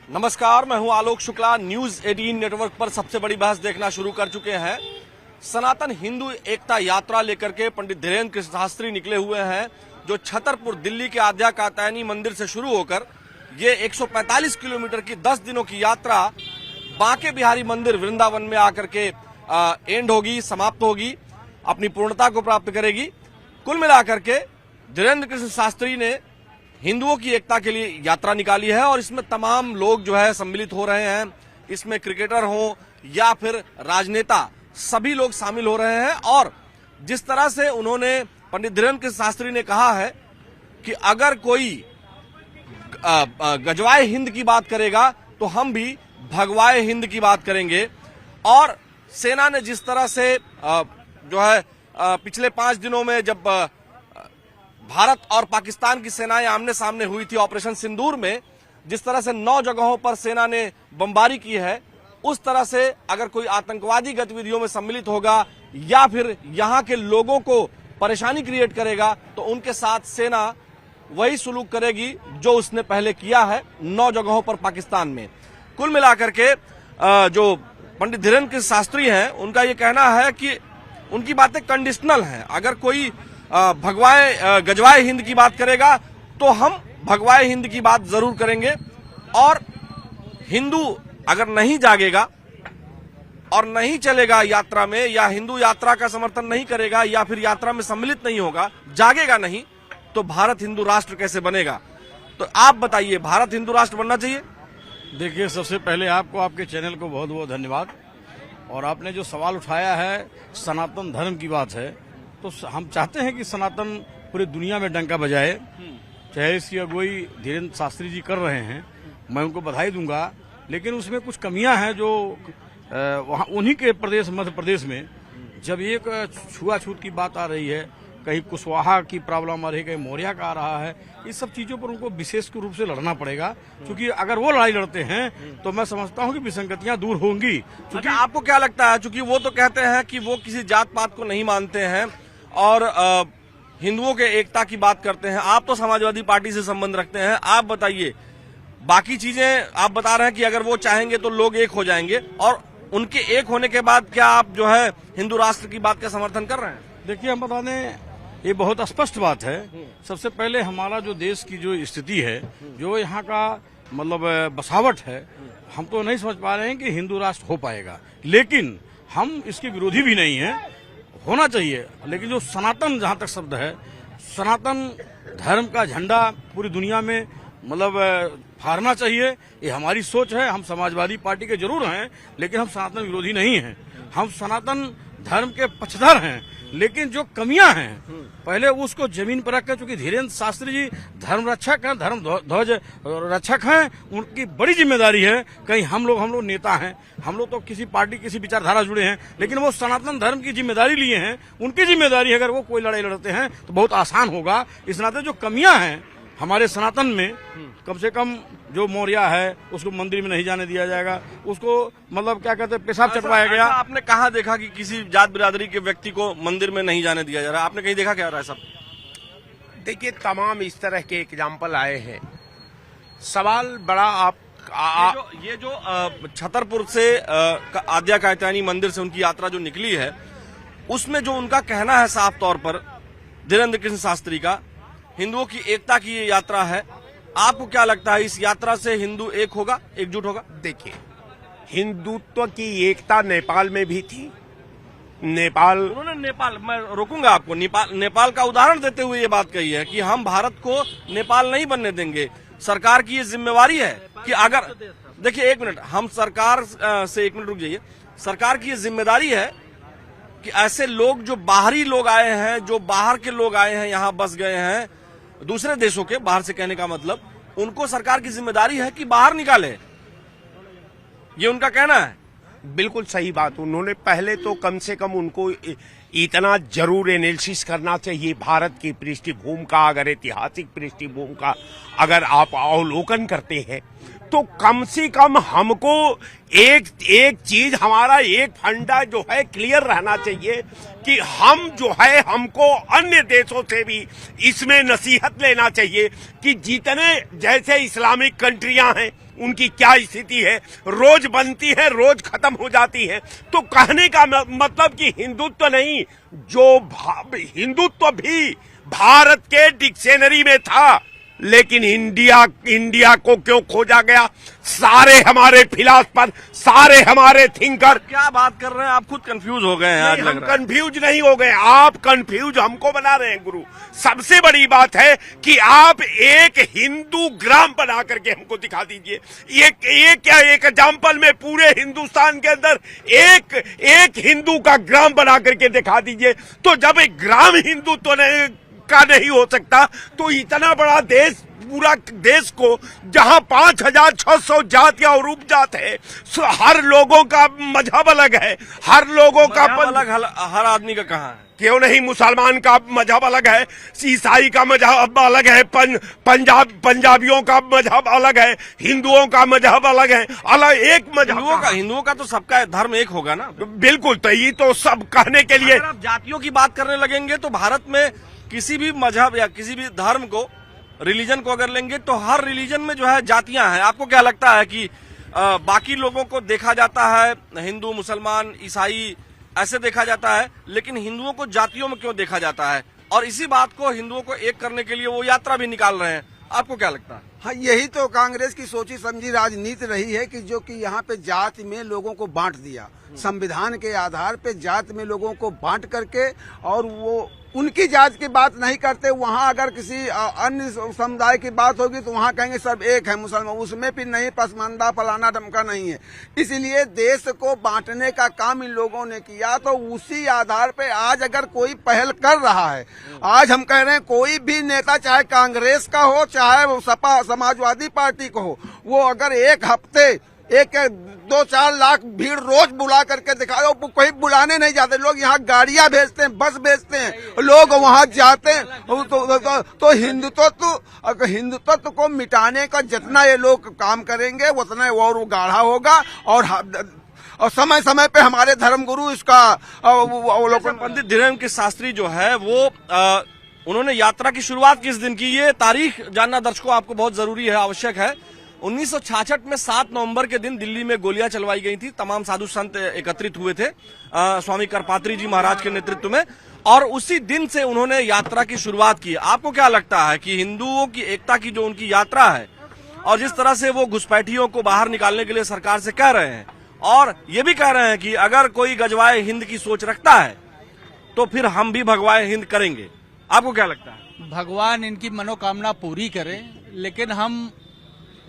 नमस्कार, मैं हूं आलोक शुक्ला। न्यूज 18 नेटवर्क पर सबसे बड़ी बहस देखना शुरू कर चुके हैं। सनातन हिंदू एकता यात्रा लेकर के पंडित धीरेन्द्र कृष्ण शास्त्री निकले हुए हैं, जो छतरपुर दिल्ली के आद्या कात्यायनी मंदिर से शुरू होकर ये 145 किलोमीटर की 10 दिनों की यात्रा बांके बिहारी मंदिर वृंदावन में आकर के एंड होगी, समाप्त होगी, अपनी पूर्णता को प्राप्त करेगी। कुल मिलाकर के धीरेन्द्र कृष्ण शास्त्री ने हिंदुओं की एकता के लिए यात्रा निकाली है और इसमें तमाम लोग जो है सम्मिलित हो रहे हैं। इसमें क्रिकेटर हो या फिर राजनेता, सभी लोग शामिल हो रहे हैं। और जिस तरह से उन्होंने पंडित धीरेन्द्र कृष्ण शास्त्री ने कहा है कि अगर कोई गजवाए हिंद की बात करेगा तो हम भी भगवाए हिंद की बात करेंगे। और सेना ने जिस तरह से जो है पिछले 5 दिनों में जब भारत और पाकिस्तान की सेनाएं आमने सामने हुई थी ऑपरेशन सिंदूर में, जिस तरह से 9 जगहों पर सेना ने बमबारी की है, उस तरह से अगर कोई आतंकवादी गतिविधियों में सम्मिलित होगा या फिर यहां के लोगों को परेशानी क्रिएट करेगा तो उनके साथ सेना वही सुलूक करेगी जो उसने पहले किया है 9 जगहों पर पाकिस्तान में। कुल मिलाकर के जो पंडित धीरेन्द्र कृष्ण शास्त्री हैं, उनका ये कहना है कि उनकी बातें कंडीशनल हैं। अगर कोई गजवाए हिंद की बात करेगा तो हम भगवाए हिंद की बात जरूर करेंगे। और हिंदू अगर नहीं जागेगा और नहीं चलेगा यात्रा में, या हिंदू यात्रा का समर्थन नहीं करेगा या फिर यात्रा में सम्मिलित नहीं होगा, जागेगा नहीं, तो भारत हिंदू राष्ट्र कैसे बनेगा? तो आप बताइए, भारत हिंदू राष्ट्र बनना चाहिए? देखिए, सबसे पहले आपको, आपके चैनल को बहुत बहुत धन्यवाद। और आपने जो सवाल उठाया है सनातन धर्म की बात है, तो हम चाहते हैं कि सनातन पूरी दुनिया में डंका बजाए। चाहे इसकी अगुवाई धीरेन्द्र शास्त्री जी कर रहे हैं, मैं उनको बधाई दूंगा, लेकिन उसमें कुछ कमियां हैं जो वहाँ उन्हीं के प्रदेश मध्य प्रदेश में जब एक छुआछूत की बात आ रही है, कहीं कुशवाहा की प्रॉब्लम आ रही है, कहीं मौर्य का आ रहा है, इस सब चीजों पर उनको विशेष रूप से लड़ना पड़ेगा। क्योंकि अगर वो लड़ाई लड़ते हैं तो मैं समझता हूं कि विसंगतियां दूर होंगी। क्योंकि आपको क्या लगता है, चूंकि वो तो कहते हैं कि वो किसी जात पात को नहीं मानते हैं और हिंदुओं के एकता की बात करते हैं, आप तो समाजवादी पार्टी से संबंध रखते हैं, आप बताइए, बाकी चीजें आप बता रहे हैं कि अगर वो चाहेंगे तो लोग एक हो जाएंगे, और उनके एक होने के बाद क्या आप जो है हिंदू राष्ट्र की बात का समर्थन कर रहे हैं? देखिए, हम बता दें, ये बहुत स्पष्ट बात है। सबसे पहले हमारा जो देश की जो स्थिति है, जो यहाँ का मतलब बसावट है, हम तो नहीं समझ पा रहे हैं कि हिंदू राष्ट्र हो पाएगा। लेकिन हम इसके विरोधी भी नहीं है, होना चाहिए। लेकिन जो सनातन, जहाँ तक शब्द है, सनातन धर्म का झंडा पूरी दुनिया में मतलब फहराना चाहिए, ये हमारी सोच है। हम समाजवादी पार्टी के जरूर हैं, लेकिन हम सनातन विरोधी नहीं हैं। हम सनातन धर्म के पक्षधर हैं, लेकिन जो कमियां हैं पहले उसको जमीन पर रखकर, चूंकि धीरेन्द्र शास्त्री जी धर्म रक्षक हैं, धर्म ध्वज रक्षक हैं, उनकी बड़ी जिम्मेदारी है। कहीं हम लोग नेता हैं, हम लोग तो किसी पार्टी, किसी विचारधारा जुड़े हैं, लेकिन वो सनातन धर्म की जिम्मेदारी लिए हैं, उनकी जिम्मेदारी है। अगर वो कोई लड़ाई लड़ते हैं तो बहुत आसान होगा। इस नाते जो कमियां हैं हमारे सनातन में, कम से कम जो मौर्य है उसको मंदिर में नहीं जाने दिया जाएगा, उसको मतलब क्या कहते हैं, पेशाब चटवाया गया। आपने कहाँ देखा कि किसी जात बिरादरी के व्यक्ति को मंदिर में नहीं जाने दिया जा रहा है? आपने कहीं देखा क्या रहा है? सब देखिए, तमाम इस तरह के एग्जाम्पल आए हैं। सवाल बड़ा ये जो छतरपुर से आद्या कात्यायनी मंदिर से उनकी यात्रा जो निकली है, उसमें जो उनका कहना है साफ तौर पर धीरेन्द्र कृष्ण शास्त्री का, हिंदुओं की एकता की ये यात्रा है। आपको क्या लगता है, इस यात्रा से हिंदू एक होगा, एकजुट होगा? देखिए, हिंदुत्व की एकता नेपाल में भी थी। नेपाल, मैं रोकूंगा आपको, नेपाल का उदाहरण देते हुए ये बात कही है कि हम भारत को नेपाल नहीं बनने देंगे। सरकार की ये जिम्मेवारी है कि अगर, देखिए 1 मिनट, हम सरकार से 1 मिनट रुक जाइए। सरकार की ये जिम्मेदारी है कि ऐसे लोग जो बाहरी लोग आए हैं, जो बाहर के लोग आए हैं, यहाँ बस गए हैं दूसरे देशों के, बाहर से कहने का मतलब, उनको सरकार की जिम्मेदारी है कि बाहर निकाले, ये उनका कहना है। बिल्कुल सही बात। उन्होंने पहले तो कम से कम उनको इतना जरूर एनालिसिस करना चाहिए भारत की पृष्ठभूमि का। अगर ऐतिहासिक पृष्ठभूमि का अगर आप अवलोकन करते हैं तो कम से कम हमको एक चीज, हमारा एक फंडा जो है क्लियर रहना चाहिए कि हम जो है, हमको अन्य देशों से भी इसमें नसीहत लेना चाहिए कि जितने जैसे इस्लामिक कंट्रियां हैं उनकी क्या स्थिति है, रोज बनती है रोज खत्म हो जाती है। तो कहने का मतलब कि हिंदुत्व नहीं, जो हिंदुत्व भी भारत के डिक्शनरी में था, लेकिन इंडिया को क्यों खोजा गया? सारे हमारे फिलासफर, सारे हमारे थिंकर। क्या बात कर रहे हैं आप? खुद कंफ्यूज हो गए हैं आज लग हम रहा है। कंफ्यूज नहीं हो गए, आप कंफ्यूज हमको बना रहे हैं गुरु। सबसे बड़ी बात है कि आप एक हिंदू ग्राम बना करके हमको दिखा दीजिए। एक क्या एक एग्जाम्पल में पूरे हिंदुस्तान के अंदर एक हिंदू का ग्राम बना करके दिखा दीजिए। तो जब एक ग्राम हिंदुत्व का नहीं हो सकता, तो इतना बड़ा देश, पूरा देश को जहां 5600 जातियां और उपजात है, हर लोगों का मजहब अलग है, हर लोगों का अलग, हर आदमी का कहाँ है? क्यों नहीं? मुसलमान का मजहब अलग है, ईसाई का मजहब अलग है, पंजाबियों का मजहब अलग है, हिंदुओं का मजहब अलग है, अलग एक मजहब। हिंदुओं का तो सबका धर्म एक होगा ना? बिल्कुल। तो ये तो सब कहने के लिए, अगर आप जातियों की बात करने लगेंगे तो भारत में किसी भी मजहब या किसी भी धर्म को, रिलीजन को अगर लेंगे तो हर रिलीजन में जो है जातियां हैं। आपको क्या लगता है कि बाकी लोगों को देखा जाता है, हिंदू, मुसलमान, ईसाई ऐसे देखा जाता है, लेकिन हिंदुओं को जातियों में क्यों देखा जाता है? और इसी बात को हिंदुओं को एक करने के लिए वो यात्रा भी निकाल रहे हैं। आपको क्या लगता है? हाँ, यही तो कांग्रेस की सोची समझी राजनीति रही है कि जो कि यहाँ पे जाति में लोगों को बांट दिया, संविधान के आधार पे जाति में लोगों को बांट करके, और वो उनकी जात की बात नहीं करते। वहाँ अगर किसी अन्य समुदाय की बात होगी तो वहाँ कहेंगे सब एक है, मुसलमान, उसमें भी नहीं, पसमानदा फलाना ढमका नहीं है। इसलिए देश को बांटने का काम इन लोगों ने किया। तो उसी आधार पे आज अगर कोई पहल कर रहा है, आज हम कह रहे हैं कोई भी नेता, चाहे कांग्रेस का हो चाहे वो सपा समाजवादी पार्टी को हो, वो अगर एक हफ्ते 2-4 लाख भीड़ रोज बुला करके दिखाओ, कोई बुलाने नहीं जाते लोग, यहाँ गाड़ियां भेजते हैं, बस भेजते हैं, लोग वहाँ जाते हैं। तो हिंदुत्व को मिटाने का जितना ये लोग काम करेंगे उतना और गाढ़ा होगा। और समय समय पे हमारे धर्मगुरु इसका अवलोकन। पंडित धीरेन्द्र के शास्त्री जो है वो उन्होंने यात्रा की शुरुआत किस दिन की, ये तारीख जानना दर्शकों आपको बहुत जरूरी है, आवश्यक है। 1966 में 7 नवंबर के दिन दिल्ली में गोलियां चलवाई गई थी। तमाम साधु संत एकत्रित हुए थे स्वामी करपात्री जी महाराज के नेतृत्व में, और उसी दिन से उन्होंने यात्रा की शुरुआत की। आपको क्या लगता है कि हिंदुओं की एकता की जो उनकी यात्रा है, और जिस तरह से वो घुसपैठियों को बाहर निकालने के लिए सरकार से कह रहे हैं, और ये भी कह रहे हैं कि अगर कोई गजवाए हिंद की सोच रखता है तो फिर हम भी भगवाए हिंद करेंगे, आपको क्या लगता है? भगवान इनकी मनोकामना पूरी करे, लेकिन हम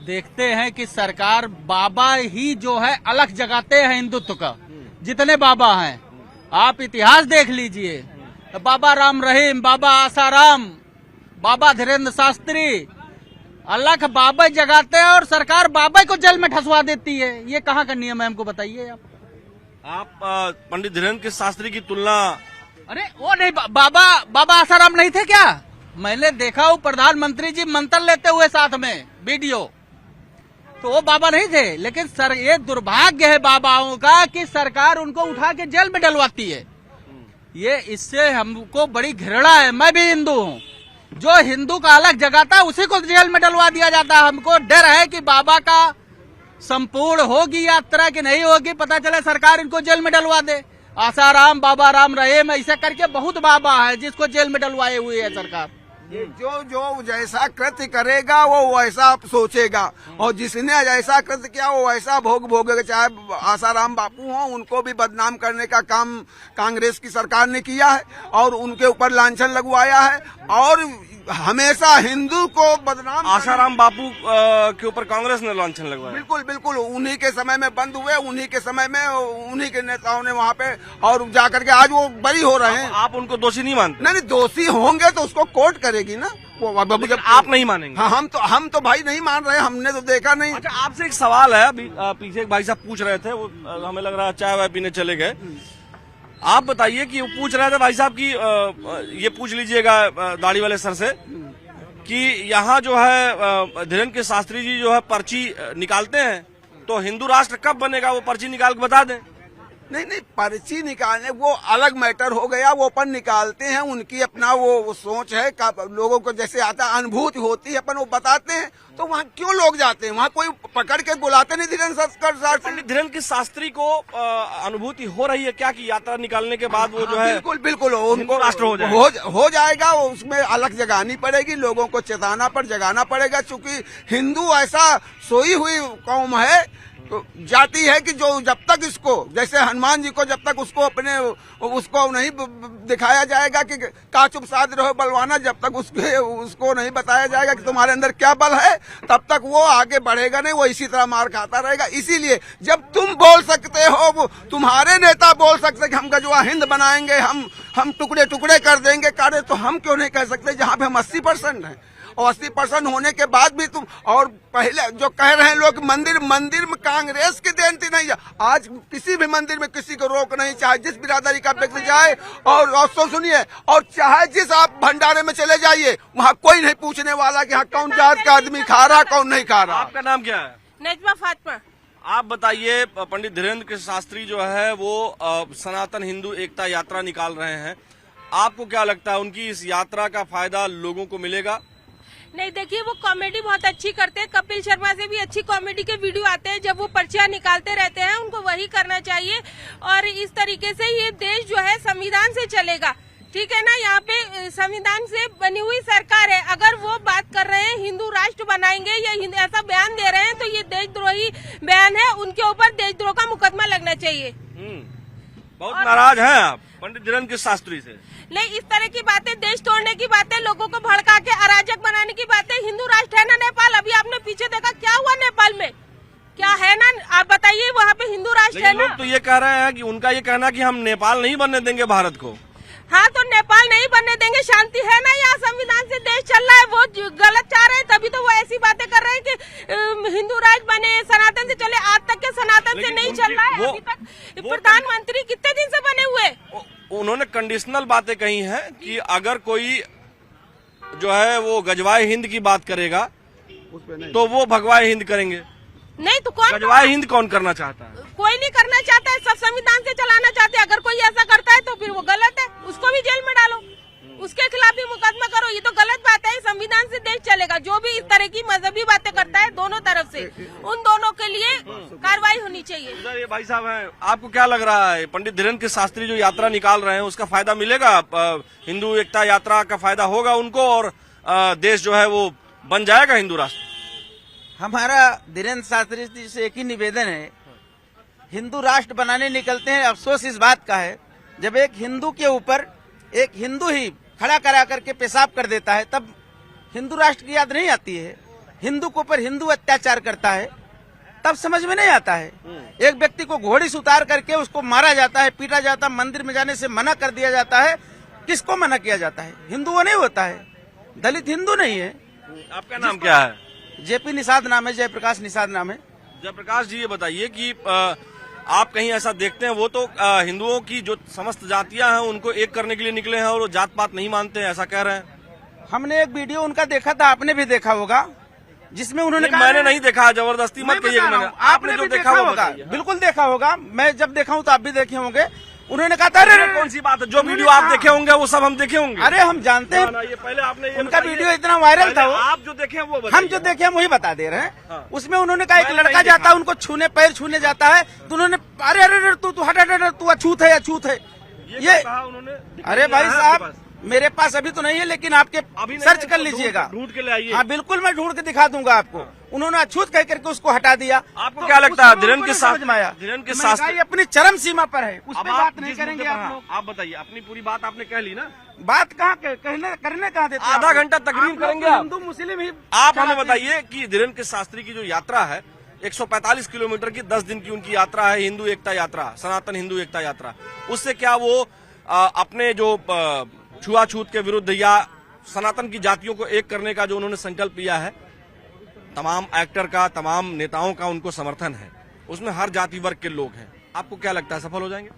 देखते हैं कि सरकार बाबा ही जो है अलग जगाते हैं हिंदुत्व का। जितने बाबा हैं, आप इतिहास देख लीजिए, बाबा राम रहीम, बाबा आसाराम, बाबा धीरेन्द्र शास्त्री, अलग बाबा जगाते हैं और सरकार बाबा को जेल में ठसवा देती है। ये कहाँ का नियम है, हमको बताइए आप पंडित धीरेन्द्र के शास्त्री की तुलना, अरे वो नहीं, बाबा आसाराम नहीं थे क्या? मैंने देखा वो प्रधानमंत्री जी मंत्र लेते हुए साथ में वीडियो, तो वो बाबा नहीं थे। लेकिन सर, ये दुर्भाग्य है बाबाओं का कि सरकार उनको उठा के जेल में डलवाती है। ये इससे हमको बड़ी घृणा है। मैं भी हिंदू हूँ, जो हिंदू का अलग जगाता है उसी को जेल में डलवा दिया जाता है। हमको डर है कि बाबा का संपूर्ण होगी यात्रा कि नहीं होगी, पता चले सरकार इनको जेल में डलवा दे। आसाराम, बाबा राम रहीम, ऐसे करके बहुत बाबा है जिसको जेल में डलवाए हुए है सरकार। जो जैसा कृत्य करेगा वो वैसा सोचेगा, और जिसने ऐसा कृत्य किया वो वैसा भोगेगा। चाहे आसाराम बापू हो, उनको भी बदनाम करने का काम कांग्रेस की सरकार ने किया है और उनके ऊपर लांछन लगवाया है, और हमेशा हिंदू को बदनाम। आसाराम बापू के ऊपर कांग्रेस ने लांछन लगवाया? बिल्कुल बिल्कुल, उन्हीं के समय में बंद हुए, उन्हीं के समय में उन्हीं के नेताओं ने वहाँ पे, और जाकर के आज वो बरी हो रहे हैं। आप उनको दोषी नहीं मानते? नहीं, दोषी होंगे तो उसको कोर्ट करेगी ना वो। जब आप नहीं मानेंगे? हाँ, हम तो भाई नहीं मान रहे, हमने तो देखा नहीं। अच्छा, आपसे एक सवाल है। अभी पीछे एक भाई साहब पूछ रहे थे, वो हमें लग रहा है चाय वाय पीने चले गए। आप बताइए कि वो पूछ रहे थे भाई साहब की, ये पूछ लीजिएगा दाढ़ी वाले सर से, कि यहाँ जो है धीरेन्द्र के शास्त्री जी जो है पर्ची निकालते हैं, तो हिंदू राष्ट्र कब बनेगा, वो पर्ची निकाल के बता दें। नहीं, पर्ची निकालने वो अलग मैटर हो गया, वो अपन निकालते हैं, उनकी अपना वो सोच है, लोगों को जैसे आता अनुभूति होती है, अपन वो बताते हैं, तो वहाँ क्यों लोग जाते हैं? वहाँ कोई पकड़ के बुलाते नहीं धीरेन्द्र शास्त्री। पंडित धीरेन्द्र शास्त्री को अनुभूति हो रही है क्या कि यात्रा निकालने के बाद वो जो है बिल्कुल उनको राष्ट्र हो जाएगा, उसमें अलग जगानी पड़ेगी, लोगों को चेताना पर जगाना पड़ेगा, क्योंकि हिंदू ऐसा सोई हुई कौम है, तो जाति है कि जो जब तक इसको, जैसे हनुमान जी को जब तक उसको नहीं दिखाया जाएगा कि का चुप साध रहो बलवाना, जब तक उसको नहीं बताया जाएगा कि तुम्हारे अंदर क्या बल है, तब तक वो आगे बढ़ेगा नहीं, वो इसी तरह मार खाता रहेगा। इसीलिए जब तुम बोल सकते हो, वो तुम्हारे नेता बोल सकते कि हम गजवा हिंद बनाएंगे, हम टुकड़े टुकड़े कर देंगे कार्य, तो हम क्यों नहीं कह सकते जहाँ पे हम 80% हैं? और 80% होने के बाद भी तुम, और पहले जो कह रहे हैं लोग मंदिर में कांग्रेस की देनती नहीं है, आज किसी भी मंदिर में किसी को रोक नहीं, चाहे जिस बिरादरी का व्यक्ति जाए, और सुनिए, और चाहे जिस आप भंडारे में चले जाइए, वहाँ कोई नहीं पूछने वाला कि हाँ कौन जात का आदमी खा रहा कौन नहीं खा रहा। आपका नाम क्या है? नजमा फातिमा। आप बताइए, पंडित धीरेन्द्र शास्त्री जो है वो सनातन हिंदू एकता यात्रा निकाल रहे हैं, आपको क्या लगता है उनकी इस यात्रा का फायदा लोगों को मिलेगा? नहीं, देखिए वो कॉमेडी बहुत अच्छी करते हैं, कपिल शर्मा से भी अच्छी कॉमेडी के वीडियो आते हैं जब वो पर्चियां निकालते रहते हैं, उनको वही करना चाहिए। और इस तरीके से ये देश जो है संविधान से चलेगा, ठीक है ना? यहाँ पे संविधान से बनी हुई सरकार है, अगर वो बात कर रहे हैं हिंदू राष्ट्र बनाएंगे या ऐसा बयान दे रहे हैं, तो ये देशद्रोही बयान है, उनके ऊपर देशद्रोह का मुकदमा लगना चाहिए। बहुत नाराज हैं आप पंडित धीरेन्द्र शास्त्री से? नहीं, इस तरह की बातें, देश तोड़ने की बातें, लोगों को भड़का के अराजक बनाने की बातें, हिंदू राष्ट्र है ना नेपाल, अभी आपने पीछे देखा क्या हुआ नेपाल में, क्या है ना? आप बताइए, वहाँ पे हिंदू राष्ट्र है ना? लोग तो ये कह रहे हैं कि उनका ये कहना कि हम नेपाल नहीं बनने देंगे भारत को। हाँ, तो नेपाल नहीं बनने देंगे, शांति है ना? यहाँ संविधान से देश चल रहा है, वो गलत चाह रहे हैं, तभी तो वो ऐसी बातें कर रहे हैं कि हिंदू राष्ट्र बने, सनातन से चले। आज तक के सनातन से नहीं चल रहा है, अभी तक प्रधानमंत्री कितने दिन से बने हुए। उन्होंने कंडीशनल बातें कही हैं कि अगर कोई जो है वो गजवाए हिंद की बात करेगा तो वो भगवाए हिंद करेंगे। नहीं तो कौन गजवाए हिंद कौन करना चाहता है? कोई नहीं करना चाहता है, सब संविधान से चलाना चाहते हैं। अगर कोई ऐसा करता है तो फिर वो गलत है, उसको भी जेल में डालो, उसके खिलाफ भी मुकदमा करो, ये तो गलत बात है। संविधान से देश चलेगा, जो भी इस तरह की मजहबी बातें करता है दोनों तरफ से, उन दोनों के लिए कार्रवाई होनी चाहिए। इधर ये भाई साहब हैं, आपको क्या लग रहा है पंडित धीरेन्द्र शास्त्री जो यात्रा निकाल रहे हैं उसका फायदा मिलेगा? हिंदू एकता यात्रा का फायदा होगा उनको और देश जो है वो बन जाएगा हिंदू राष्ट्र? हमारा धीरेन्द्र शास्त्री जी से एक ही निवेदन है, हिंदू राष्ट्र बनाने निकलते हैं। अफसोस इस बात का है, जब एक हिंदू के ऊपर एक हिंदू ही खड़ा करा करके पेशाब कर देता है, तब हिंदू राष्ट्र की याद नहीं आती है। हिंदू के ऊपर हिंदू अत्याचार करता है, तब समझ में नहीं आता है। एक व्यक्ति को घोड़ी से उतार करके उसको मारा जाता है, पीटा जाता है, मंदिर में जाने से मना कर दिया जाता है। किसको मना किया जाता है? हिंदुओं नहीं होता है, दलित हिंदू नहीं है। आपका नाम क्या है? जेपी निषाद नाम है, जयप्रकाश निषाद नाम है। जयप्रकाश जी, ये बताइए कि आप कहीं ऐसा देखते हैं, वो तो हिंदुओं की जो समस्त जातियां हैं उनको एक करने के लिए निकले हैं और वो जात पात नहीं मानते हैं, ऐसा कह रहे हैं। हमने एक वीडियो उनका देखा था, आपने भी देखा होगा, जिसमें उन्होंने कहा, मैंने नहीं देखा, जबरदस्ती मत कहिए। आपने जो देखा होगा, बिल्कुल देखा होगा, मैं जब देखा हूँ तो आप भी देखे होंगे। उन्होंने कहा था, अरे कौन सी बात है, जो वीडियो आप देखे होंगे वो सब हम देखे होंगे। अरे हम जानते हैं, ये पहले आपने उनका वीडियो इतना वायरल था, आप जो देखे वो हम जो देखे हम वही बता दे रहे हैं। उसमें उन्होंने कहा एक लड़का जाता है, उनको छूने, पैर छूने जाता है, तो उन्होंने अरे अरे तू हट, तू अछूत है, अछूत है ये। अरे भाई साहब, मेरे पास अभी तो नहीं है, लेकिन आपके सर्च कर लीजिएगा, ढूंढ के ले आइए। हाँ बिल्कुल, मैं ढूंढ के दिखा दूंगा आपको। उन्होंने अछूत कह करके उसको हटा दिया। आपको क्या लगता है धीरेन्द्र के साथ? धीरेन्द्र के साथ अपनी चरम सीमा पर है, उस पर बात नहीं करेंगे आप लोग। आप बताइए, अपनी पूरी बात आपने कह ली ना, बात कहाँ करने कहाँ देते? आधा घंटा तकरीर करेंगे हिंदू मुस्लिम ही। आप हमें बताइए कि धीरेन्द्र शास्त्री की जो यात्रा है 145 किलोमीटर की, 10 दिन की उनकी यात्रा है, हिंदू एकता यात्रा, सनातन हिंदू एकता यात्रा, उससे क्या वो अपने जो छुआछूत के विरुद्ध या सनातन की जातियों को एक करने का जो उन्होंने संकल्प लिया है, तमाम एक्टर का, तमाम नेताओं का उनको समर्थन है, उसमें हर जाति वर्ग के लोग हैं, आपको क्या लगता है सफल हो जाएंगे?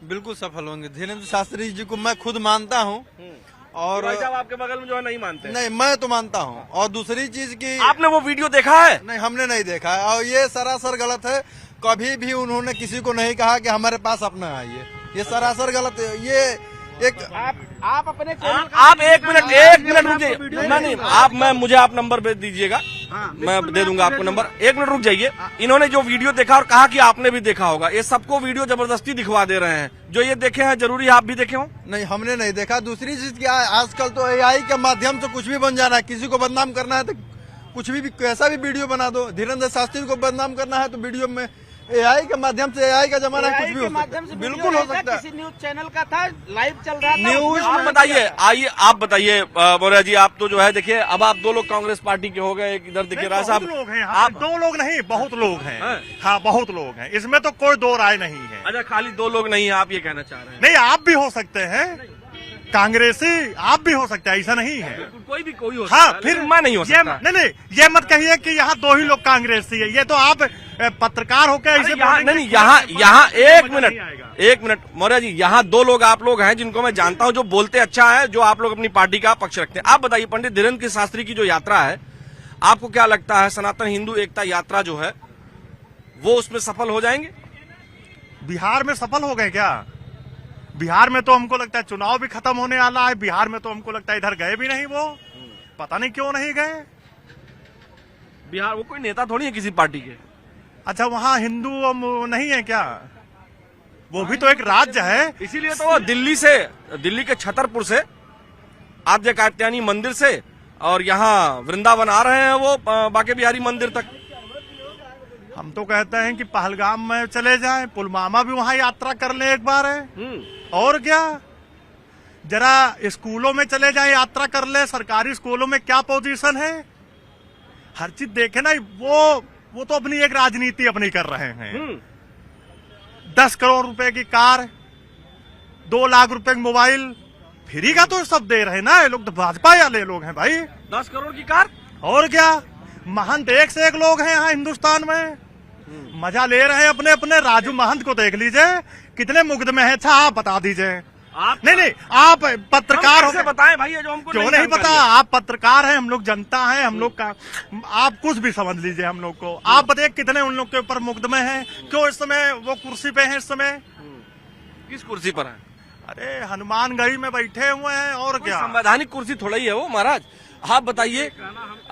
बिल्कुल सफल होंगे। धीरेन्द्र शास्त्री जी को मैं खुद मानता हूँ और भाई साहब आपके बगल में जो है नहीं मानते हैं। नहीं, मैं तो मानता हूँ। और दूसरी चीज की आपने वो वीडियो देखा है? नहीं, हमने नहीं देखा है और ये सरासर गलत है। कभी भी उन्होंने किसी को नहीं कहा कि हमारे पास अपना आइए, ये सरासर गलत है। ये एक आप अपने आप एक मिनट रुक जाइए। नहीं, मुझे आप नंबर भेज दीजिएगा, मैं दे दूंगा आपको नंबर। एक मिनट रुक जाइए। इन्होंने जो वीडियो देखा और कहा कि आपने भी देखा होगा, ये सबको वीडियो जबरदस्ती दिखवा दे रहे हैं। जो ये देखे हैं जरूरी आप भी देखे हो? नहीं, हमने नहीं देखा। दूसरी चीज क्या है, आजकल तो एआई के माध्यम से कुछ भी बन जा रहा है। किसी को बदनाम करना है तो कुछ भी कैसा भी वीडियो बना दो। धीरेन्द्र शास्त्री को बदनाम करना है तो वीडियो में एआई के माध्यम से, एआई का जमाना है, कुछ भी हो सकता है। बिल्कुल हो सकता है। किसी न्यूज चैनल का था, लाइव चल रहा था न्यूज आप बताइए, आइए आप बताइए मौर्य जी। आप तो जो है देखिए, अब आप 2 लोग कांग्रेस पार्टी के हो गए, एक इधर दिखे राय साहब। लोग हैं यहाँ, आप 2 लोग नहीं, बहुत लोग हैं। हाँ, बहुत लोग हैं, इसमें तो कोई 2 राय नहीं है। अच्छा, खाली 2 लोग नहीं है, आप ये कहना चाह रहे हैं? नहीं, आप भी हो सकते हैं कांग्रेसी, आप भी हो सकते हैं, ऐसा नहीं है। कोई भी कोई हो सकता हाँ, है, फिर लेकिन मैं नहीं हो सकता। नहीं, ये मत कहिए कि यहाँ 2 ही लोग कांग्रेसी है। ये तो आप पत्रकार होकर ऐसे नहीं, यहाँ एक मिनट मौर्य जी, यहाँ 2 लोग आप लोग हैं जिनको मैं जानता हूँ, जो बोलते अच्छा है, जो आप लोग अपनी पार्टी का पक्ष रखते हैं। आप बताइए, पंडित धीरेन्द्र शास्त्री की जो यात्रा है, आपको क्या लगता है सनातन हिंदू एकता यात्रा जो है वो उसमें सफल हो जाएंगे? बिहार में सफल हो गए क्या? बिहार में तो हमको लगता है चुनाव भी खत्म होने वाला है। बिहार में तो हमको लगता है इधर गए भी नहीं, वो पता नहीं क्यों नहीं गए। बिहार वो कोई नेता थोड़ी है किसी पार्टी के। अच्छा, वहाँ हिंदू नहीं है क्या? वो भी तो एक राज्य है। इसीलिए तो वो दिल्ली के छतरपुर से, आद्य कात्यायनी मंदिर से और यहाँ वृंदावन आ रहे हैं वो बांके बिहारी मंदिर तक। हम तो कहते हैं कि पहलगाम में चले जाएं, पुलवामा भी वहाँ यात्रा कर लें एक बार है। और क्या, जरा स्कूलों में चले जाएं, यात्रा कर ले। सरकारी स्कूलों में क्या पोजीशन है, हर चीज देखे ना। वो तो अपनी एक राजनीति अपनी कर रहे हैं। 10 करोड़ रुपए की कार, 2 लाख रुपए का मोबाइल फ्री का तो सब दे रहे ना। ये लोग तो भाजपा वाले लोग हैं भाई। 10 करोड़ की कार, और क्या। महंत एक से एक लोग हैं यहाँ हिंदुस्तान में, मजा ले रहे हैं अपने अपने। राजू महंत को देख लीजिए, कितने मुकदमे हैं। अच्छा, आप बता दीजिए। आप नहीं, आप पत्रकार हो, बताएं भाई, जो हमको क्यों नहीं पता। आप पत्रकार हैं, हम लोग जनता हैं, हम लोग का आप कुछ भी समझ लीजिए हम लोग को। आप बताइए कितने उन लोग के ऊपर मुकदमे हैं, क्यों इस समय वो कुर्सी पे हैं? इस समय किस कुर्सी पर है? अरे हनुमानगढ़ी में बैठे हुए हैं। और क्या, संवैधानिक कुर्सी थोड़ा ही है वो महाराज। आप बताइए,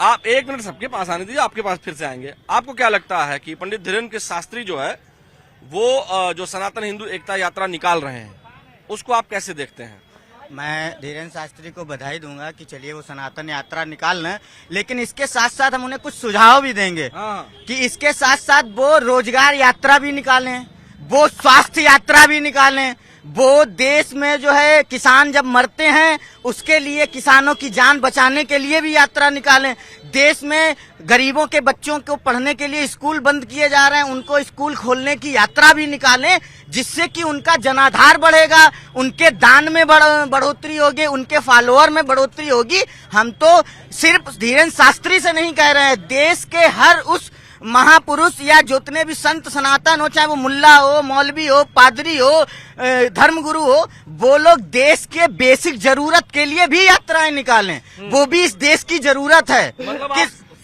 आप 1 मिनट सबके पास आने दीजिए, आपके पास फिर से आएंगे। आपको क्या लगता है कि पंडित धीरेन्द्र शास्त्री जो है वो जो सनातन हिंदू एकता यात्रा निकाल रहे हैं, उसको आप कैसे देखते हैं? मैं धीरेन्द्र शास्त्री को बधाई दूंगा कि चलिए वो सनातन यात्रा निकाल लें, लेकिन इसके साथ साथ हम उन्हें कुछ सुझाव भी देंगे कि इसके साथ साथ वो रोजगार यात्रा भी निकालें, वो स्वास्थ्य यात्रा भी निकालें, वो देश में जो है किसान जब मरते हैं उसके लिए, किसानों की जान बचाने के लिए भी यात्रा निकालें। देश में गरीबों के बच्चों को पढ़ने के लिए स्कूल बंद किए जा रहे हैं, उनको स्कूल खोलने की यात्रा भी निकालें, जिससे कि उनका जनाधार बढ़ेगा, उनके दान में बढ़ोतरी होगी, उनके फॉलोअर में बढ़ोतरी होगी। हम तो सिर्फ धीरेन्द्र शास्त्री से नहीं कह रहे हैं, देश के हर उस महापुरुष या जितने भी संत सनातन हो, चाहे वो मुल्ला हो, मौलवी हो, पादरी हो, धर्मगुरु हो, वो लोग देश के बेसिक जरूरत के लिए भी यात्राएं निकालें। वो भी इस देश की जरूरत है। मतलब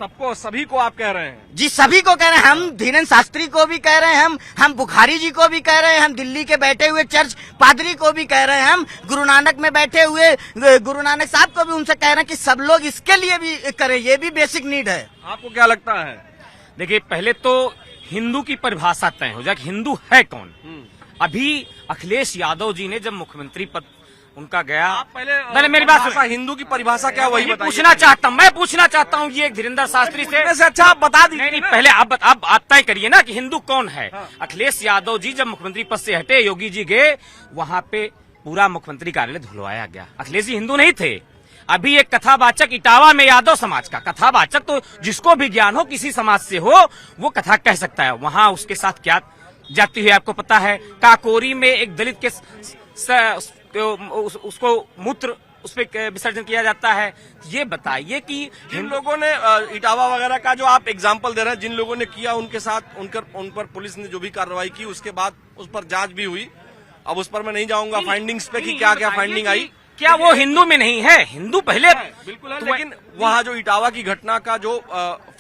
सबको, सभी को आप कह रहे हैं? जी, सभी को कह रहे हैं। हम धीरेन्द्र शास्त्री को भी कह रहे हैं, हम बुखारी जी को भी कह रहे हैं, हम दिल्ली के बैठे हुए चर्च पादरी को भी कह रहे हैं, हम गुरु नानक में बैठे हुए गुरु नानक साहब को भी उनसे कह रहे हैं कि सब लोग इसके लिए भी करें, ये भी बेसिक नीड है। आपको क्या लगता है? देखिए, पहले तो हिंदू की परिभाषा तय हो जाए, हिंदू है कौन। अभी अखिलेश यादव जी ने जब मुख्यमंत्री पद उनका गया, आप पहले मैंने मेरी बात सुना, हिंदू की परिभाषा क्या, वही मैं पूछना चाहता हूँ ये धीरेन्द्र शास्त्री से। अच्छा, आप बता दीजिए। नहीं, पहले आप तय करिए ना कि हिंदू कौन है। अखिलेश यादव जी जब मुख्यमंत्री पद से हटे, योगी जी गए, वहाँ पे पूरा मुख्यमंत्री कार्यालय धुलवाया गया। अखिलेश जी हिंदू नहीं थे। अभी एक कथावाचक इटावा में यादव समाज का कथावाचक, तो जिसको भी ज्ञान हो किसी समाज से हो, वो कथा कह सकता है। वहां उसके साथ क्या जाती हुई आपको पता है। काकोरी में एक दलित के उसको मूत्र उस पर विसर्जन किया जाता है। ये बताइए कि जिन लोगों ने इटावा वगैरह का जो आप एग्जाम्पल दे रहे हैं, जिन लोगों ने किया, उनके साथ उन पर पुलिस ने जो भी कार्रवाई की, उसके बाद उस पर जांच भी हुई। अब उस पर मैं नहीं जाऊंगा फाइंडिंग्स पे कि क्या क्या फाइंडिंग आई। क्या वो हिंदू में नहीं है? हिंदू पहले बिल्कुल है, लेकिन वहाँ जो इटावा की घटना का जो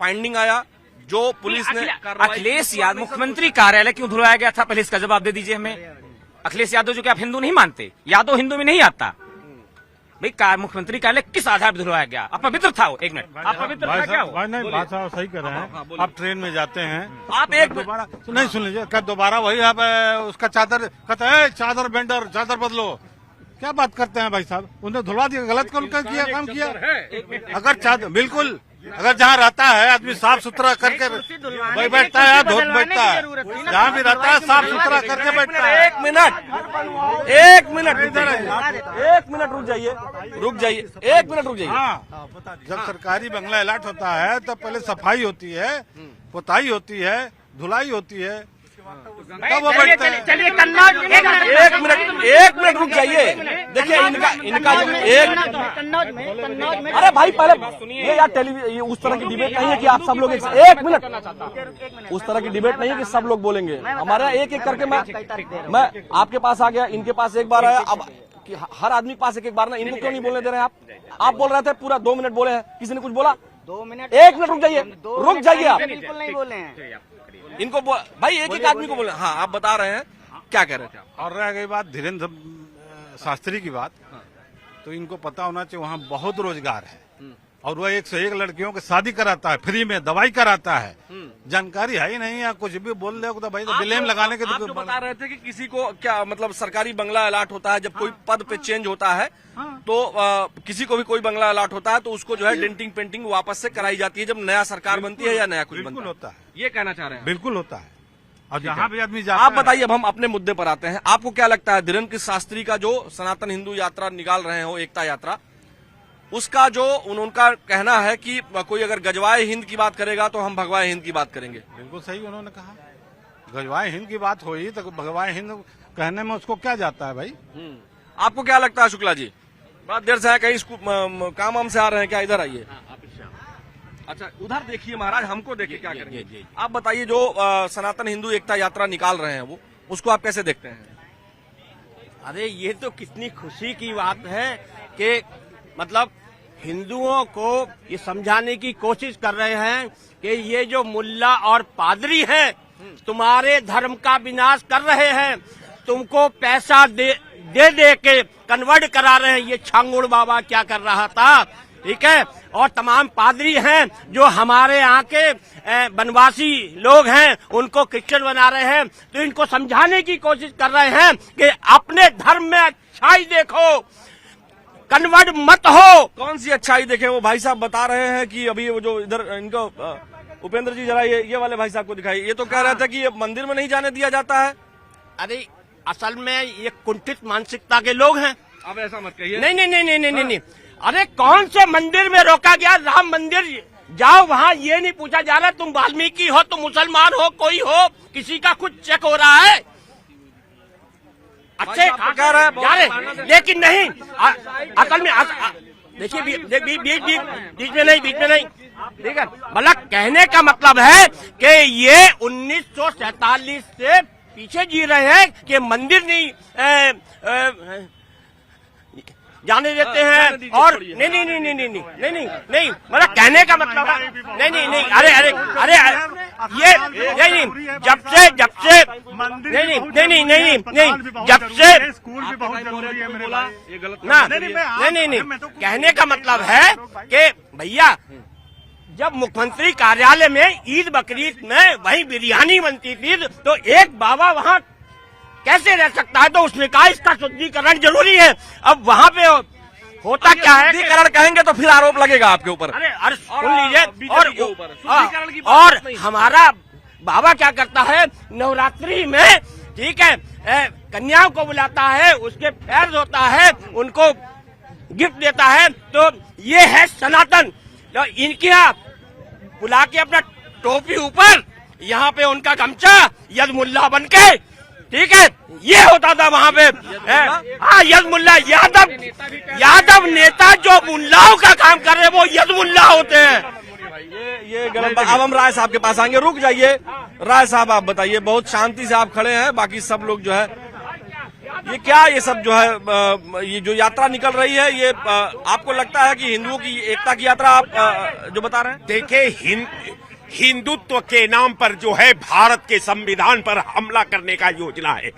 फाइंडिंग आया, जो पुलिस ने अखिलेश यादव मुख्यमंत्री कार्यालय क्यों धुलवाया गया था, पहले इसका जवाब दे दीजिए हमें। अखिलेश यादव जो कि आप हिंदू नहीं मानते, यादव हिंदू में नहीं आता भाई, मुख्यमंत्री कार्यालय किस आधार पर धुलवाया गया? आप पवित्र था वो, एक मिनट, आप पवित्र था क्या हो? नहीं, बात साहब सही कर रहे हैं। आप ट्रेन में जाते हैं, आप एक दोबारा नहीं सुन लीजिए, क्या दोबारा वही आप उसका चादर कहता है, चादर बेंडर, चादर बदलो, क्या बात करते हैं भाई साहब? उन्हें धुलवा दिया, गलत काम किया। अगर चादर बिल्कुल, अगर जहाँ रहता है आदमी साफ सुथरा करके बैठता है, धोत बैठता है, जहाँ भी रहता है साफ सुथरा करके बैठता है। एक मिनट रुक जाइए, एक मिनट रुक जाइए। हाँ, जब सरकारी बंगला अलॉट होता है तो पहले सफाई होती है, पुताई होती है, धुलाई होती है, तब वो बैठते हैं। चलिए कन्नौज, एक मिनट रुक जाइए। देखिए इनका अरे भाई पहले ये यार टेलीविजन उस तरह की डिबेट नहीं है कि आप सब लोग एक मिनट, उस तरह की डिबेट नहीं है कि सब लोग बोलेंगे। हमारे यहाँ एक एक करके मैं आपके पास आ गया, इनके पास एक बार आया, अब हर आदमी के पास एक एक बार ना, इनको क्यों नहीं बोलने दे रहे हैं आप बोल रहे थे पूरा 2 मिनट बोले हैं, किसी ने कुछ बोला? 2 मिनट, 1 मिनट रुक जाइए आप। बिल्कुल नहीं बोले हैं इनको भाई एक एक आदमी को बोले। हाँ, आप बता रहे हैं, क्या कह रहे थे? और रह गई बात धीरेन्द्र शास्त्री की बात, तो इनको पता होना चाहिए वहाँ बहुत रोजगार है, और वह 1 से 1 लड़कियों की शादी कराता है, फ्री में दवाई कराता है। जानकारी है ही नहीं, या कुछ भी बोल रहे हो तो भाई तो ब्लेम लगाने के। आप जो बता रहे थे कि किसी को क्या मतलब सरकारी बंगला अलॉट होता है, जब कोई पद पे चेंज होता है तो किसी को भी कोई बंगला अलॉट होता है तो उसको जो है डेंटिंग पेंटिंग वापस से कराई जाती है जब नया सरकार बनती है या नया कुछ बनता है। होता है, ये कहना चाह रहे हैं? बिल्कुल होता है। और जहाँ भी आदमी जाता आप बताइए, अब हम अपने मुद्दे पर आते हैं। आपको क्या लगता है धीरेन्द्र शास्त्री का जो सनातन हिंदू यात्रा निकाल रहे हो, एकता यात्रा, उसका जो उनका कहना है कि कोई अगर गजवाए हिंद की बात करेगा तो हम भगवाए हिंद की बात करेंगे? बिल्कुल सही उन्होंने कहा, गजवाए हिंद की बात हुई तो भगवाए हिंद कहने में उसको क्या जाता है भाई? आपको क्या लगता है शुक्ला जी? बड़ा देर से है, कहीं काम वाम से आ रहे हैं क्या? इधर आइए। अच्छा, उधर देखिए महाराज, हमको देखिए क्या करेंगे। आप बताइए, जो सनातन हिंदू एकता यात्रा निकाल रहे हैं वो, उसको आप कैसे देखते हैं? अरे ये तो कितनी खुशी की बात है कि मतलब हिंदुओं को ये समझाने की कोशिश कर रहे हैं कि ये जो मुल्ला और पादरी हैं तुम्हारे धर्म का विनाश कर रहे हैं, तुमको पैसा दे के कन्वर्ट करा रहे हैं। ये छांगुड़ बाबा क्या कर रहा था, ठीक है, और तमाम पादरी हैं जो हमारे यहाँ के बनवासी लोग हैं उनको क्रिश्चियन बना रहे हैं। तो इनको समझाने की कोशिश कर रहे हैं कि अपने धर्म में अच्छाई देखो, कन्वर्ट मत हो। कौन सी अच्छाई देखे? वो भाई साहब बता रहे हैं कि अभी वो जो इधर इनको उपेंद्र जी जरा ये वाले भाई साहब को दिखाई, ये तो कह रहे थे कि ये मंदिर में नहीं जाने दिया जाता है। अरे असल में ये कुंठित मानसिकता के लोग हैं। अब ऐसा मत कहिए। नहीं। अरे कौन से मंदिर में रोका गया? राम मंदिर जाओ, वहाँ ये नहीं पूछा जा रहा तुम वाल्मीकि हो, तुम मुसलमान हो, कोई हो, किसी का कुछ चेक हो रहा है। अच्छे कह रहे हैं, लेकिन नहीं, असल में देखिए बीच में नहीं, ठीक है। मतलब कहने का मतलब है कि ये 1947 से पीछे जी रहे हैं कि मंदिर नहीं जाने देते हैं। और नहीं, मतलब कहने का मतलब है नहीं, अरे ये नहीं, जब से स्कूल भी बहुत जरूरी है मेरे भाई। नहीं, कहने का मतलब है कि भैया जब मुख्यमंत्री कार्यालय में ईद बकरीद में वही बिरयानी बनती थी तो एक बाबा वहाँ कैसे रह सकता है? तो उसने कहा इसका शुद्धिकरण जरूरी है। अब वहाँ पे होता क्या है, शुद्धिकरण कहेंगे तो फिर आरोप लगेगा आपके ऊपर। अरे सुन लीजिए, और हमारा बाबा क्या करता है, नवरात्रि में, ठीक है, कन्याओं को बुलाता है, उसके पैर धोता है, उनको गिफ्ट देता है। तो ये है सनातन। तो इनके यहाँ बुला के अपना टोपी ऊपर, यहाँ पे उनका गमछा, यद मुल्ला बन के, ठीक है, ये होता था वहाँ पे। हाँ, यद मुल्ला, यादव नेता जो मुल्लाओं का काम कर रहे हैं वो यद मुल्ला होते हैं। ये गलत। अब हम राय साहब के पास आएंगे, रुक जाइए। राय साहब आप बताइए, बहुत शांति से आप खड़े हैं, बाकी सब लोग जो है ये क्या ये सब जो है ये जो यात्रा निकल रही है ये आपको लगता है कि हिंदुओं की एकता की यात्रा आप जो बता रहे हैं? देखिए, हिंदुत्व के नाम पर जो है भारत के संविधान पर हमला करने का योजना है,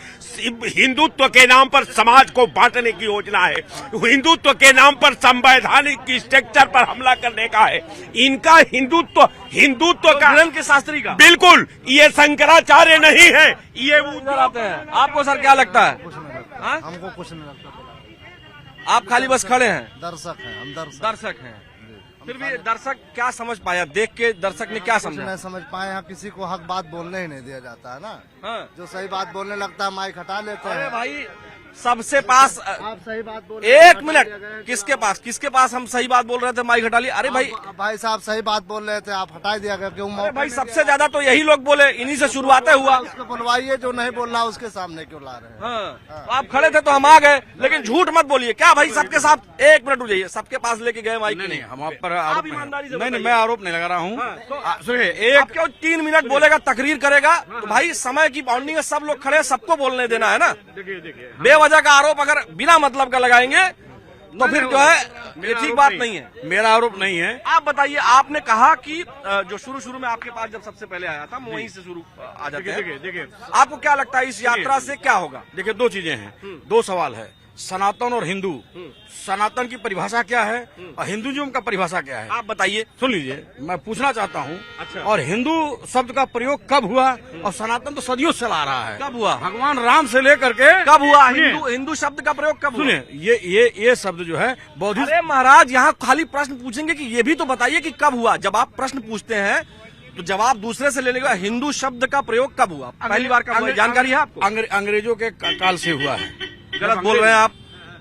हिंदुत्व के नाम पर समाज को बांटने की योजना है, हिंदुत्व के नाम पर संवैधानिक स्ट्रक्चर पर हमला करने का है। इनका हिंदुत्व का धीरेन्द्र के शास्त्री का बिल्कुल, ये शंकराचार्य नहीं है, ये उधर आते हैं। आपको सर क्या लगता है? हमको कुछ नहीं लगता, आप खाली बस खड़े हैं, दर्शक हैं हम, दर्शक हैं। फिर भी दर्शक क्या समझ पाया? देख के दर्शक ने क्या समझा? नहीं समझ पाए। यहाँ किसी को हक बात बोलने ही नहीं दिया जाता है ना। हाँ। जो सही बात बोलने लगता है माइक हटा लेते हैं। अरे भाई सबसे पास आप सही बात बोल, एक मिनट, किसके पास हम सही बात बोल रहे थे माइक हटा लिया? अरे भाई भाई साहब सही बात बोल रहे थे, आप हटा दिया गया क्यों? अरे भाई सबसे ज्यादा तो यही लोग बोले, इन्हीं से शुरुआत हुआ। उसको बुलवाइए, जो नहीं बोल रहा उसके सामने क्यों ला रहे हैं? हाँ। तो आप खड़े थे तो हम आ गए, लेकिन झूठ मत बोलिए। क्या भाई सबके साथ एक मिनट रुक जाइए, सबके पास लेके गए माइक? नहीं, हम आप पर आप आरोप ईमानदारी से नहीं, मैं आरोप नहीं लगा रहा हूँ। सुनिए, एक क्यों 3 मिनट बोलेगा, तकरीर करेगा, तो भाई समय की बाउंडिंग है, सब लोग खड़े, सबको बोलने देना है ना। देखिए बेवजह का आरोप अगर बिना मतलब का लगाएंगे तो फिर जो है ये ठीक बात नहीं है। मेरा आरोप नहीं है। आप बताइए, आपने कहा कि जो शुरू में आपके पास जब सबसे पहले आया था, वहीं से शुरू आ जाते हैं। देखिए आपको क्या लगता है इस यात्रा से क्या होगा? देखिए, 2 चीजें हैं, 2 सवाल है। सनातन और हिंदू, सनातन की परिभाषा क्या है और हिंदुइज्म का परिभाषा क्या है? आप बताइए। सुन लीजिए, मैं पूछना चाहता हूँ। अच्छा। और हिंदू शब्द का प्रयोग कब हुआ और सनातन तो सदियों से चला रहा है। कब हुआ? भगवान राम से लेकर के कब हुआ? हिंदू शब्द का प्रयोग कब हुआ? सुनिए, ये शब्द जो है बौद्धिस्ट। अरे महाराज, यहाँ खाली प्रश्न पूछेंगे कि ये भी तो बताइए कि कब हुआ। जब आप प्रश्न पूछते हैं तो जवाब दूसरे से लेने का। हिंदू शब्द का प्रयोग कब हुआ? पहली बार कब हुआ? जानकारी है आपको? अंग्रेजों के काल से हुआ है। गलत बोल रहे हैं आप।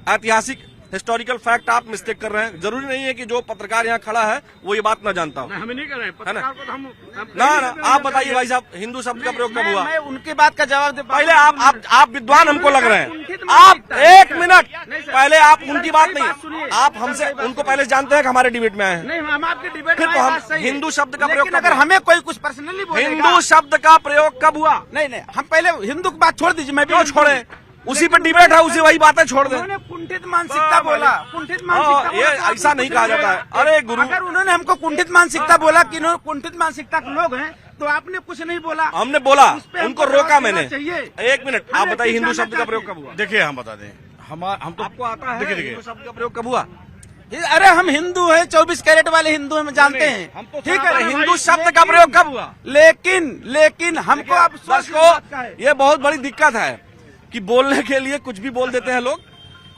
ऐतिहासिक हिस्टोरिकल फैक्ट आप मिस्टेक कर रहे हैं। जरूरी नहीं है कि जो पत्रकार यहाँ खड़ा है वो ये बात न जानता हो। हमें नहीं कर रहे हैं, पत्रकार को तो हम ना आप बताइए भाई साहब, हिंदू शब्द का प्रयोग कब हुआ? मैं उनकी बात का जवाब दे। पहले आप विद्वान हमको लग रहे हैं। आप एक मिनट, पहले आप उनकी बात नहीं, आप हमसे उनको पहले जानते हैं कि हमारे डिबेट में आए हैं। नहीं, हम आपके डिबेट फिर तो हम हिंदू शब्द का प्रयोग, अगर हमें कोई कुछ पर्सनली बोलेगा, हिंदू शब्द का प्रयोग कब हुआ? नहीं, हम पहले हिंदू की बात छोड़ दीजिए। मैं क्यों छोड़े? उसी पर डिबेट है, उसी वही बातें छोड़ दें। उन्होंने कुंठित मानसिकता बोला, कुंठित मानसिकता ये ऐसा नहीं कहा जाता है। अरे गुरु, अगर उन्होंने हमको कुंठित मानसिकता बोला कि कुंठित मानसिकता के लोग हैं, तो आपने कुछ नहीं बोला। हमने बोला, उनको रोका मैंने। चाहिए। एक मिनट, आप बताइए हिंदू शब्द का प्रयोग कब हुआ? देखिए, हम बता दें, हम तो आपको आता है देखिए हिंदू शब्द का प्रयोग कब हुआ? अरे हम हिंदू हैं, 24 कैरेट वाले हिंदू हम जानते हैं। हम तो ठीक है, हिंदू शब्द का प्रयोग कब हुआ? लेकिन हमको अब दर्शकों, ये बहुत बड़ी दिक्कत है कि बोलने के लिए कुछ भी बोल देते हैं लोग,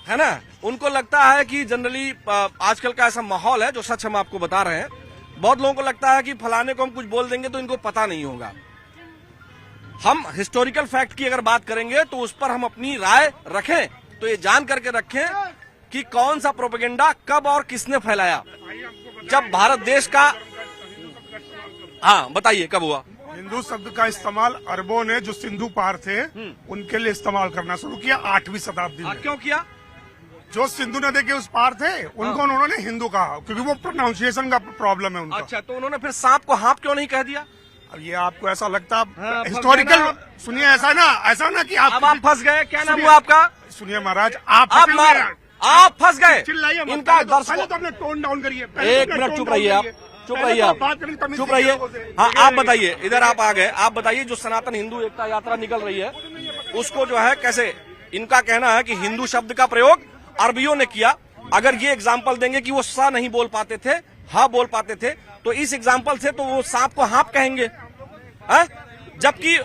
है ना। उनको लगता है कि जनरली आजकल का ऐसा माहौल है, जो सच हम आपको बता रहे हैं। बहुत लोगों को लगता है कि फलाने को हम कुछ बोल देंगे तो इनको पता नहीं होगा। हम हिस्टोरिकल फैक्ट की अगर बात करेंगे तो उस पर हम अपनी राय रखें, तो ये जान करके रखें कि कौन सा प्रोपेगेंडा कब और किसने फैलाया। जब भारत देश का, हाँ बताइए कब हुआ? हिंदू शब्द का इस्तेमाल अरबों ने, जो सिंधु पार थे, उनके लिए इस्तेमाल करना शुरू किया 8वीं शताब्दी में। क्यों किया? जो सिंधु नदी के उस पार थे उनको उन्होंने हिंदू कहा, क्योंकि वो प्रोनाउंसिएशन का प्रॉब्लम है उनका। अच्छा, तो उन्होंने फिर सांप को हाथ क्यों नहीं कह दिया? अब ये आपको ऐसा लगता है हिस्टोरिकल, सुनिए ऐसा ना कि आप फंस गए। क्या नाम हुआ आपका? सुनिए महाराज, आप फंस गए। चिल्लाइए, इनका दर्शकों, तो अपने टोन डाउन करिए। एक मिनट चुप रहिए आप, चुप रहिए आप, चुप रहिए। हाँ आप बताइए, इधर आप आ गए, आप बताइए जो सनातन हिंदू एकता यात्रा निकल रही है उसको जो है कैसे, इनका कहना है कि हिंदू शब्द का प्रयोग अरबियों ने किया। अगर ये एग्जाम्पल देंगे कि वो सा नहीं बोल पाते थे, हा बोल पाते थे, तो इस एग्जाम्पल से तो वो सांप को हाँप कहेंगे, है? जबकि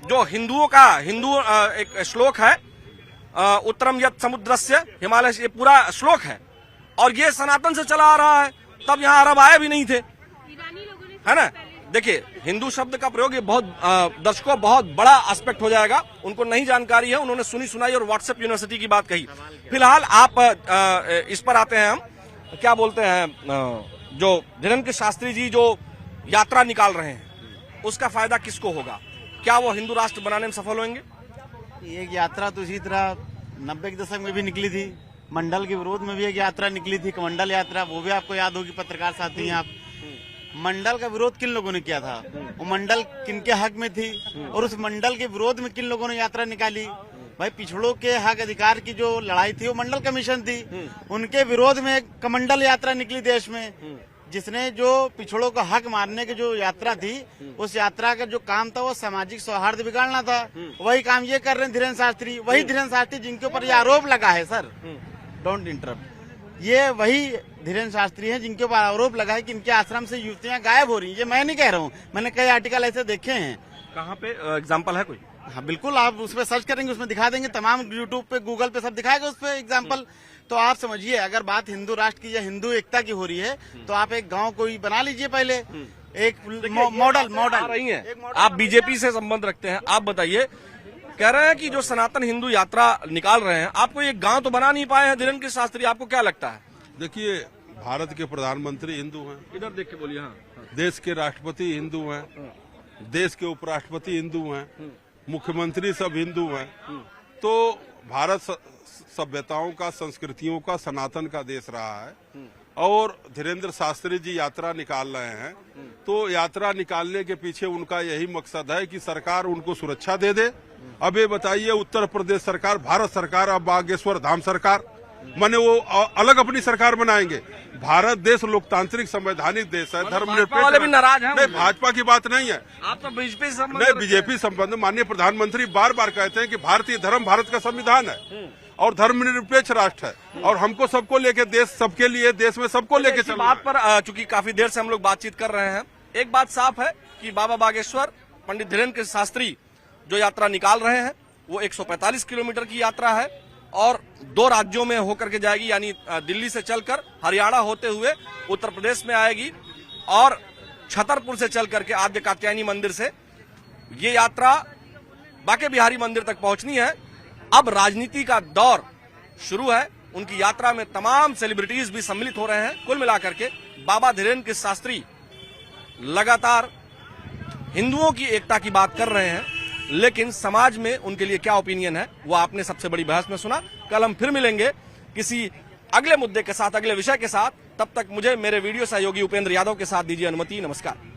जो हिंदुओं का एक श्लोक है, उत्तरम यत् समुद्रस्य हिमालय, ये पूरा श्लोक है और ये सनातन से चला आ रहा है। तब यहाँ अरब आए भी नहीं थे, है ना। देखिए, हिंदू शब्द का प्रयोग ये बहुत दर्शकों बहुत बड़ा एस्पेक्ट हो जाएगा, उनको नहीं जानकारी है, उन्होंने सुनी सुनाई और व्हाट्सएप यूनिवर्सिटी की बात कही। फिलहाल आप इस पर आते हैं, हम क्या बोलते हैं, जो धीरेन्द्र के शास्त्री जी जो यात्रा निकाल रहे हैं उसका फायदा किसको होगा? क्या वो हिंदू राष्ट्र बनाने में सफल होंगे? एक यात्रा तो इसी तरह 90 के दशक में भी निकली थी, मंडल के विरोध में भी एक यात्रा निकली थी, कमंडल यात्रा, वो भी आपको याद होगी, पत्रकार साथी हैं आप। मंडल का विरोध किन लोगों ने किया था, वो मंडल किनके हक में थी और उस मंडल के विरोध में किन लोगों ने यात्रा निकाली, भाई पिछड़ों के हक अधिकार की जो लड़ाई थी वो मंडल कमीशन थी, उनके विरोध में एक कमंडल यात्रा निकली देश में, जिसने जो पिछड़ों का हक मारने की जो यात्रा थी, उस यात्रा का जो काम था वो सामाजिक सौहार्द बिगाड़ना था। वही काम ये कर रहे हैं धीरेन्द्र शास्त्री, वही धीरेन्द्र शास्त्री जिनके ऊपर ये आरोप लगा है। सर डोंट इंटरप्ट, ये वही धीरेन्द्र शास्त्री हैं जिनके ऊपर आरोप लगा है कि इनके आश्रम से युवतियां गायब हो रही हैं। ये मैं नहीं कह रहा हूँ, मैंने कई आर्टिकल ऐसे देखे हैं। कहाँ पे एग्जाम्पल है कोई? हाँ बिल्कुल, आप उसमें सर्च करेंगे, उसमें दिखा देंगे, तमाम यूट्यूब पे गूगल पे सब दिखाएगा उस पे एग्जाम्पल। तो आप समझिए, अगर बात हिंदू राष्ट्र की या हिंदू एकता की हो रही है तो आप एक गांव कोई बना लीजिए पहले, एक मॉडल रही है। आप बीजेपी से संबंध रखते हैं, आप बताइए, कह रहे हैं कि जो सनातन हिंदू यात्रा निकाल रहे हैं, आपको एक गांव तो बना नहीं पाए हैं धीरेन्द्र शास्त्री, आपको क्या लगता है? देखिए, भारत के प्रधानमंत्री हिंदू हैं, इधर देख के बोलिए। हाँ, देश के राष्ट्रपति हिंदू हैं, देश के उपराष्ट्रपति हिंदू हैं, मुख्यमंत्री सब हिंदू हैं। तो भारत सभ्यताओं का, संस्कृतियों का, सनातन का देश रहा है और धीरेन्द्र शास्त्री जी यात्रा निकाल रहे हैं। तो यात्रा निकालने के पीछे उनका यही मकसद है कि सरकार उनको सुरक्षा दे दे। अब ये बताइए, उत्तर प्रदेश सरकार, भारत सरकार, अब बागेश्वर धाम सरकार, माने वो अलग अपनी सरकार बनाएंगे। भारत देश लोकतांत्रिक संवैधानिक देश है, धर्मनिरपेक्ष वाले भी नाराज हैं। नहीं, भाजपा की बात नहीं है, आप तो बीजेपी से नहीं, बीजेपी संबंध। माननीय प्रधानमंत्री बार बार कहते हैं कि भारतीय धर्म भारत का संविधान है और धर्मनिरपेक्ष राष्ट्र है और हमको सबको लेके, देश सबके लिए, देश में सबको लेके चलना। बात पर चूंकि काफी देर से हम लोग बातचीत कर रहे हैं, एक बात साफ है कि बाबा बागेश्वर पंडित धीरेन्द्र शास्त्री जो यात्रा निकाल रहे हैं वो 145 किलोमीटर की यात्रा है और 2 राज्यों में होकर के जाएगी, यानी दिल्ली से चलकर हरियाणा होते हुए उत्तर प्रदेश में आएगी और छतरपुर से चल करके आद्य कात्यायनी मंदिर से ये यात्रा बांके बिहारी मंदिर तक पहुंचनी है। अब राजनीति का दौर शुरू है, उनकी यात्रा में तमाम सेलिब्रिटीज भी सम्मिलित हो रहे हैं। कुल मिलाकर के बाबा धीरेन्द्र शास्त्री लगातार हिंदुओं की एकता की बात कर रहे हैं, लेकिन समाज में उनके लिए क्या ओपिनियन है वो आपने सबसे बड़ी बहस में सुना। कल हम फिर मिलेंगे किसी अगले मुद्दे के साथ, अगले विषय के साथ। तब तक मुझे मेरे वीडियो सहयोगी उपेंद्र यादव के साथ दीजिए अनुमति। नमस्कार।